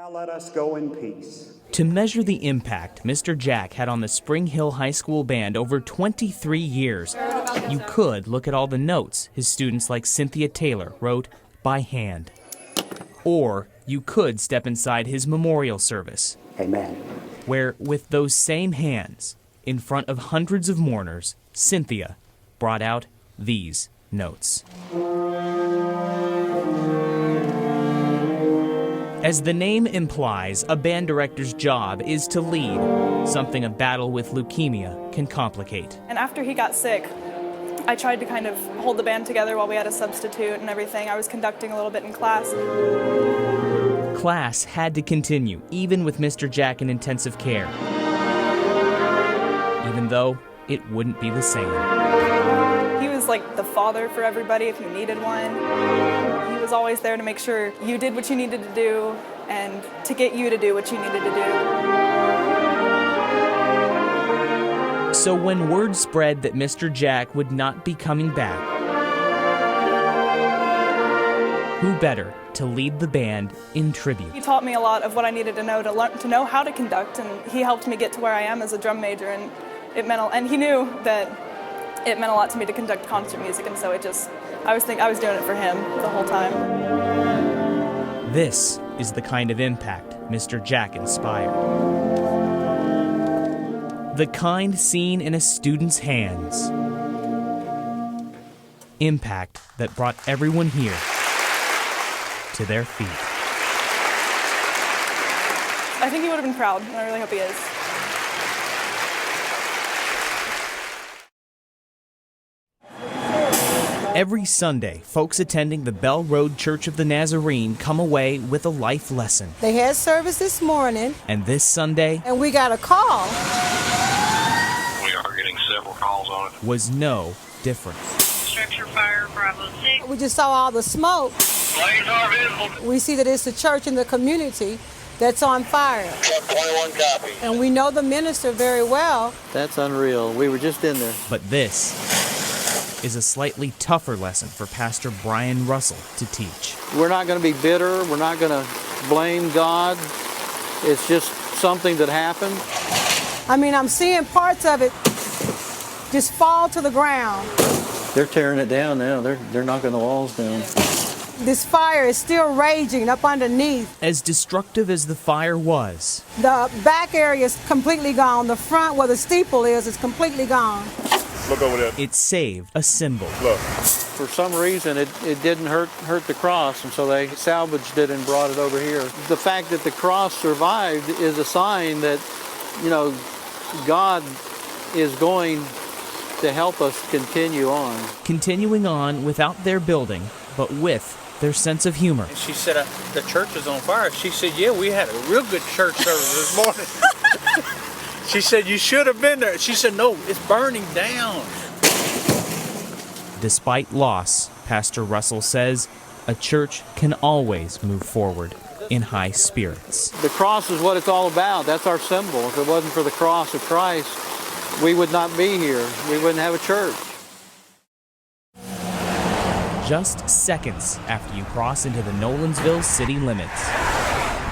Now let us go in peace. To measure the impact Mr. Jack had on the Spring Hill High School band over 23 years, you could look at all the notes his students like Cynthia Taylor wrote by hand. Or you could step inside his memorial service. Amen. Where, with those same hands, in front of hundreds of mourners, Cynthia brought out these notes. As the name implies, a band director's job is to lead, something a battle with leukemia can complicate. And after he got sick, I tried to kind of hold the band together while we had a substitute and everything. I was conducting a little bit in class. Class had to continue, even with Mr. Jack in intensive care, even though it wouldn't be the same. He was like the father for everybody if you needed one. He was always there to make sure you did what you needed to do and to get you to do what you needed to do. So when word spread that Mr. Jack would not be coming back, who better to lead the band in tribute? He taught me a lot of what I needed to know to know how to conduct, and he helped me get to where I am as a drum major, and he knew that it meant a lot to me to conduct concert music, and so I was doing it for him the whole time. This is the kind of impact Mr. Jack inspired. The kind seen in a student's hands. Impact that brought everyone here to their feet. I think he would have been proud, and I really hope he is. Every Sunday, folks attending the Bell Road Church of the Nazarene come away with a life lesson. They had service this morning. And this Sunday, and we got a call. We are getting several calls on it. Was no different. Structure fire, Bravo 6. We just saw all the smoke. Flames are visible. We see that it's a church in the community that's on fire. Truck 21 copy. And we know the minister very well. That's unreal. We were just in there. But this is a slightly tougher lesson for Pastor Brian Russell to teach. We're not going to be bitter. We're not going to blame God. It's just something that happened. I mean, I'm seeing parts of it just fall to the ground. They're tearing it down now. They're knocking the walls down. This fire is still raging up underneath. As destructive as the fire was, the back area is completely gone. The front where the steeple is completely gone. Look over there. It saved a symbol. Look. For some reason, it didn't hurt the cross, and so they salvaged it and brought it over here. The fact that the cross survived is a sign that, God is going to help us continue on. Continuing on without their building, but with their sense of humor. She said, the church is on fire. She said, yeah, we had a real good church service this morning. She said, you should have been there. She said, no, it's burning down. Despite loss, Pastor Russell says, a church can always move forward in high spirits. The cross is what it's all about. That's our symbol. If it wasn't for the cross of Christ, we would not be here. We wouldn't have a church. Just seconds after you cross into the Nolensville city limits,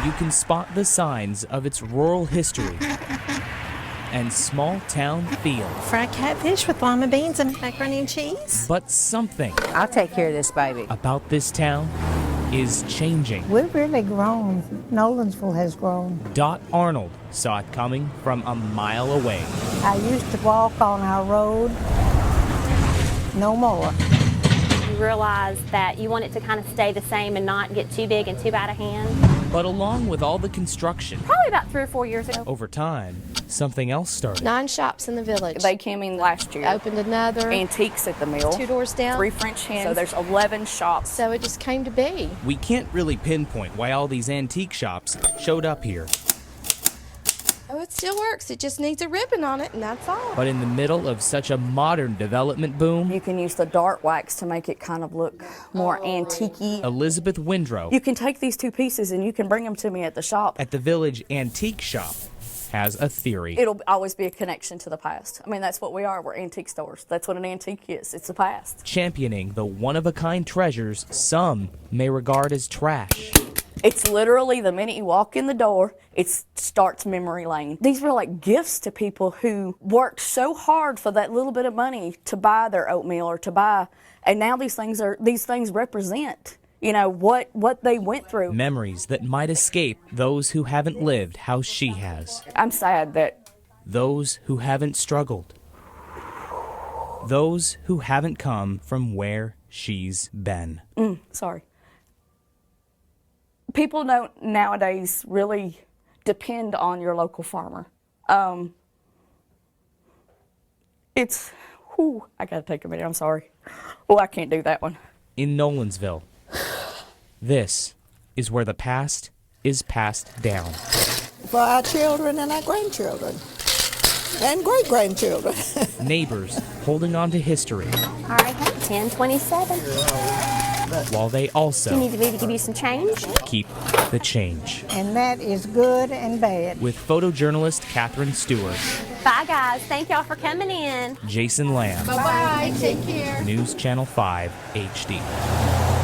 you can spot the signs of its rural history and small town feel. Fried catfish with lima beans and macaroni and cheese. But something I'll take care of this baby about this town is changing. We've really grown. Nolensville has grown. Dot Arnold saw it coming from a mile away. I used to walk on our road. No more. You realize that you want it to kind of stay the same and not get too big and too out of hand. But along with all the construction, probably about 3 or 4 years ago, over time, something else started. 9 shops in the village. They came in last year. Opened another. Antiques at the mill. 2 doors down. 3 French hens. So there's 11 shops. So it just came to be. We can't really pinpoint why all these antique shops showed up here. Oh, it still works. It just needs a ribbon on it, and that's all. But in the middle of such a modern development boom, you can use the dark wax to make it kind of look more antique-y. Elizabeth Windrow, you can take these 2 pieces and you can bring them to me at the shop. At the Village Antique Shop, has a theory. It'll always be a connection to the past. I mean, that's what we are. We're antique stores. That's what an antique is. It's the past. Championing the one-of-a-kind treasures some may regard as trash. It's literally the minute you walk in the door, it starts memory lane. These were like gifts to people who worked so hard for that little bit of money to buy their oatmeal or to buy, and now these things represent, you know, what they went through. Memories that might escape those who haven't lived how she has. I'm sad that those who haven't struggled. Those who haven't come from where she's been. Sorry. People don't nowadays really depend on your local farmer. I gotta take a minute, I'm sorry. Oh, I can't do that one. In Nolensville, this is where the past is passed down. For our children and our grandchildren and great-grandchildren. Neighbors holding on to history. All right, 1027. While they also You need me to give you some change? keep the change. And that is good and bad. With photojournalist Catherine Stewart, Bye, guys. Thank y'all for coming in. Jason Lamb, Bye-bye. Take care. News Channel 5 HD.